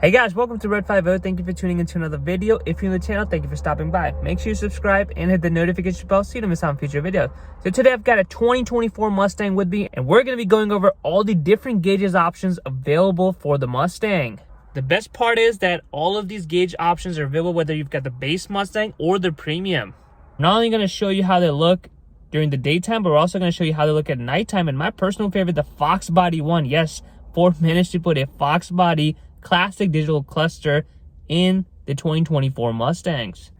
Hey guys, welcome to Red 50. Thank you for tuning into another video. If you're new to the channel, thank you for stopping by. Make sure you subscribe and hit the notification bell so you don't miss out on future videos. So today I've got a 2024 Mustang with me, and we're going to be going over all the different gauges options available for the Mustang. The best part is that all of these gauge options are available whether you've got the base Mustang or the premium. I'm not only going to show you how they look during the daytime, but we're also going to show you how they look at nighttime. And my personal favorite, the Foxbody one. Yes, Ford managed to put a Foxbody classic digital cluster in the 2024 Mustangs.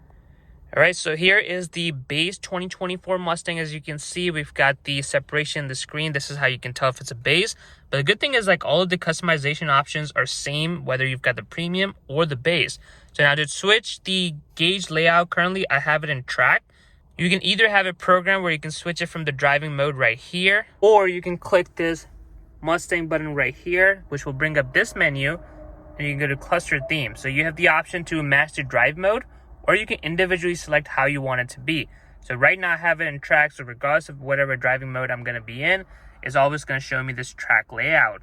All right, so here is the base 2024 Mustang. As you can see, we've got the separation in the screen. This is how you can tell if it's a base. But the good thing is, like, all of the customization options are same whether you've got the premium or the base. So now to switch the gauge layout, currently I have it in track. You can either have it programmed where you can switch it from the driving mode right here, or you can click this Mustang button right here, which will bring up this menu, and you can go to cluster theme. So you have the option to master drive mode, or you can individually select how you want it to be. So right now I have it in track, so regardless of whatever driving mode I'm going to be in, it's always going to show me this track layout.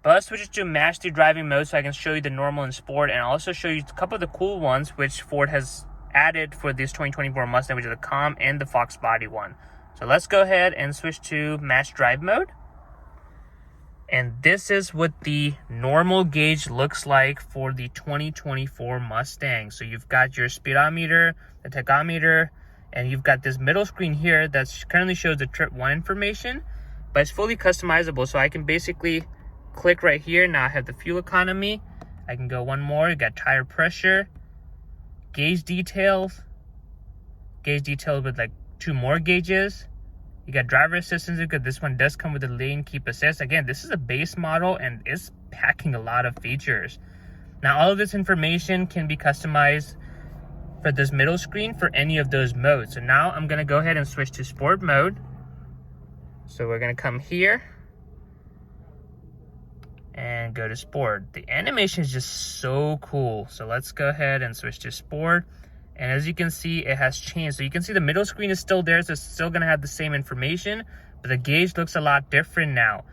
But let's switch it to master driving mode so I can show you the normal and sport, and also show you a couple of the cool ones which Ford has added for this 2024 Mustang, which is the Calm and the Foxbody one. So let's go ahead and switch to master drive mode. And this is what the normal gauge looks like for the 2024 Mustang. So you've got your speedometer, the tachometer, and you've got this middle screen here that currently shows the trip 1 information, but it's fully customizable. So I can basically click right here. Now I have the fuel economy. I can go one more. You got tire pressure, gauge details with like 2 more gauges. You got driver assistance because this one does come with a lane keep assist. Again, this is a base model and it's packing a lot of features. Now, all of this information can be customized for this middle screen for any of those modes. So now I'm going to go ahead and switch to sport mode. So we're going to come here and go to sport. The animation is just so cool. So let's go ahead and switch to sport. And as you can see, it has changed. So you can see the middle screen is still there, so it's still going to have the same information, but the gauge looks a lot different now.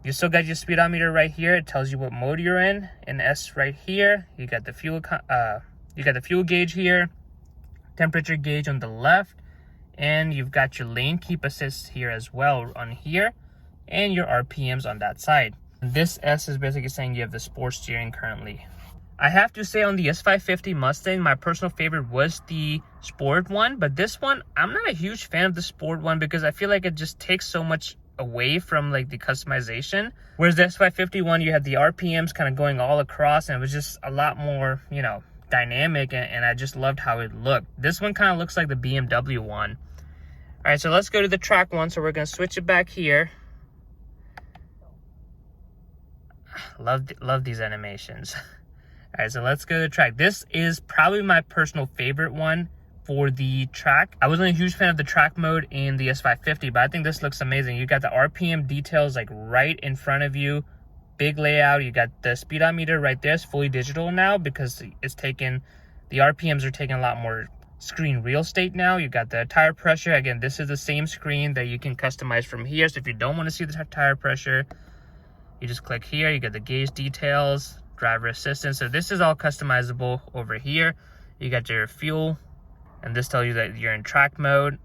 You still got your speedometer right here. It tells you what mode you're in. And S right here, you got the fuel gauge here, temperature gauge on the left, and you've got your lane keep assist here as well on here, and your RPMs on that side. And this S is basically saying you have the sport steering currently. I have to say, on the S650 Mustang, my personal favorite was the sport one, but this one, I'm not a huge fan of the sport one because I feel like it just takes so much away from like the customization. Whereas the S650 one, you had the RPMs kind of going all across, and it was just a lot more, you know, dynamic, and I just loved how it looked. This one kind of looks like the BMW one. All right, so let's go to the track one. So we're going to switch it back here. Love these animations. All right, so let's go to the track. This is probably my personal favorite one for the track. I wasn't a huge fan of the track mode in the S650, but I think this looks amazing. You got the RPM details like right in front of you. Big layout. You got the speedometer right there. It's fully digital now because it's taken, the RPMs are taking a lot more screen real estate now. You got the tire pressure. Again, this is the same screen that you can customize from here. So if you don't want to see the tire pressure, you just click here. You got the gauge details, driver assistance. So this is all customizable over here. You got your fuel, and this tells you that you're in track mode.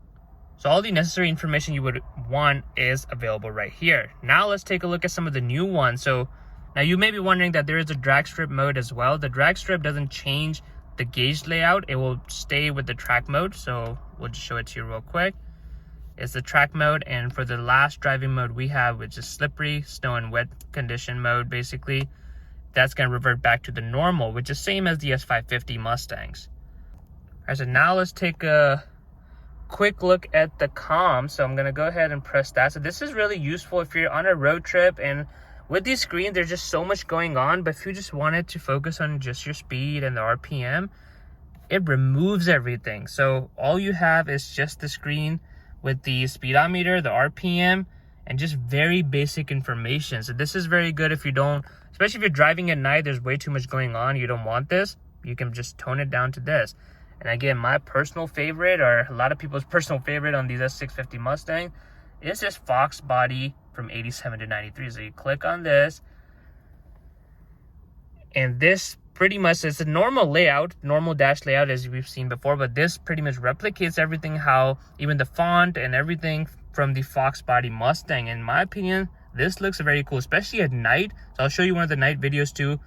So all the necessary information you would want is available right here. Now let's take a look at some of the new ones. So now you may be wondering that there is a drag strip mode as well. The drag strip doesn't change the gauge layout. It will stay with the track mode. So we'll just show it to you real quick. It's the track mode, and for the last driving mode we have, which is slippery, snow and wet condition mode, basically, that's going to revert back to the normal, which is same as the S650 Mustangs. All right, so now let's take a quick look at the Calm. So I'm going to go ahead and press that. So this is really useful if you're on a road trip, and with these screens, there's just so much going on, but if you just wanted to focus on just your speed and the RPM, it removes everything. So all you have is just the screen with the speedometer, the RPM, and just very basic information. So this is very good if you don't, especially if you're driving at night, there's way too much going on, you don't want this, you can just tone it down to this. And again, my personal favorite, or a lot of people's personal favorite on these S650 Mustang, is this Foxbody from 87 to 93. So you click on this, And this pretty much is a normal layout, normal dash layout as we've seen before, but this pretty much replicates everything, how even the font and everything from the Foxbody Mustang. In my opinion, this looks very cool, especially at night. So I'll show you one of the night videos too.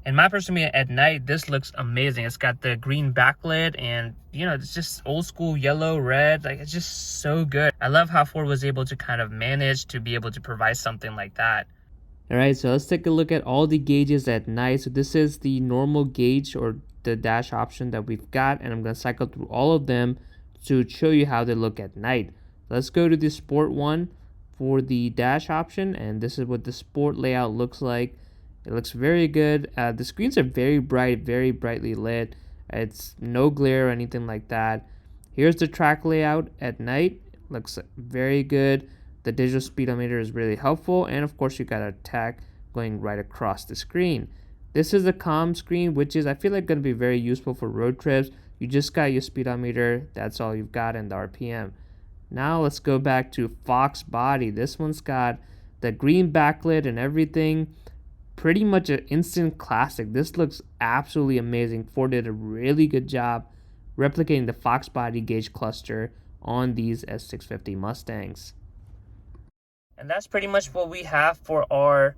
In my personal opinion, at night, this looks amazing. It's got the green backlit and, you know, it's just old school yellow, red. Like, it's just so good. I love how Ford was able to kind of manage to be able to provide something like that. All right, so let's take a look at all the gauges at night. So this is the normal gauge or the dash option that we've got, and I'm going to cycle through all of them to show you how they look at night. Let's go to the sport one for the dash option, and this is what the sport layout looks like. It looks very good. The screens are very bright, very brightly lit. It's no glare or anything like that. Here's the track layout at night. Looks very good. The digital speedometer is really helpful, and of course you got a tag going right across the screen. This is the comm screen, which is, I feel like, going to be very useful for road trips. You just got your speedometer, that's all you've got, and the RPM. Now let's go back to Foxbody. This one's got the green backlit and everything. Pretty much an instant classic. This looks absolutely amazing. Ford did a really good job replicating the Foxbody gauge cluster on these S650 Mustangs. And that's pretty much what we have for all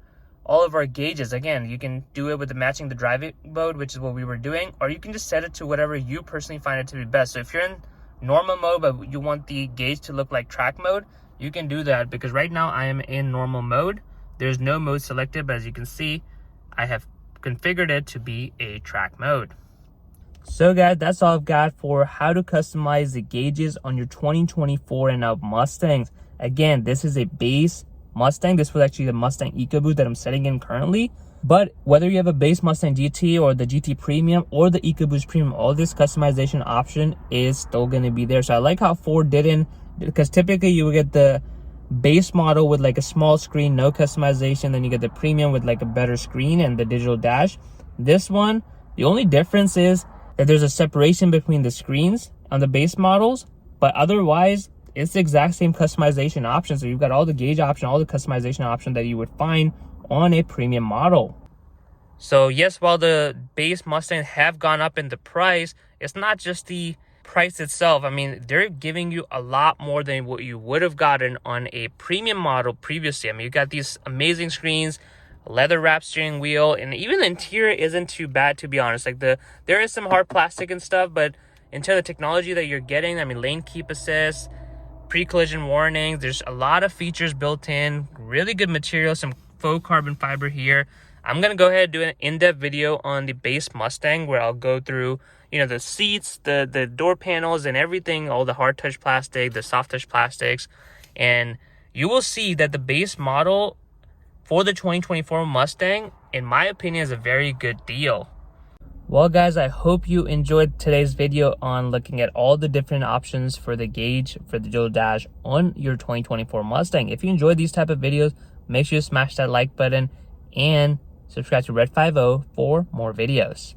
of our gauges. Again, you can do it with the matching the driving mode, which is what we were doing, or you can just set it to whatever you personally find it to be best. So if you're in normal mode but you want the gauge to look like track mode, you can do that, because right now I am in normal mode. There's no mode selected, but as you can see, I have configured it to be a track mode. So guys, that's all I've got for how to customize the gauges on your 2024 and up Mustangs. Again, this is a base Mustang. This was actually the Mustang EcoBoost that I'm setting in currently. But whether you have a base Mustang GT or the GT Premium or the EcoBoost Premium, all this customization option is still going to be there. So I like how Ford didn't, because typically you would get the base model with like a small screen, no customization, then you get the Premium with like a better screen and the digital dash. This one, the only difference is that there's a separation between the screens on the base models, but otherwise it's the exact same customization option. So you've got all the gauge option, all the customization option that you would find on a premium model. So yes, while the base Mustangs have gone up in the price, it's not just the price itself. I mean, they're giving you a lot more than what you would have gotten on a premium model previously. I mean, you got these amazing screens, leather wrapped steering wheel, and even the interior isn't too bad, to be honest. Like, there is some hard plastic and stuff, but in terms of the technology that you're getting, I mean, lane keep assist, pre-collision warnings, there's a lot of features built in, really good material, some faux carbon fiber here. I'm gonna go ahead and do an in-depth video on the base Mustang where I'll go through, you know, the seats, the door panels and everything, all the hard touch plastic, the soft touch plastics, and you will see that the base model for the 2024 Mustang, in my opinion, is a very good deal. Well guys, I hope you enjoyed today's video on looking at all the different options for the gauge for the digital dash on your 2024 Mustang. If you enjoyed these type of videos, make sure you smash that like button and subscribe to Red 50 for more videos.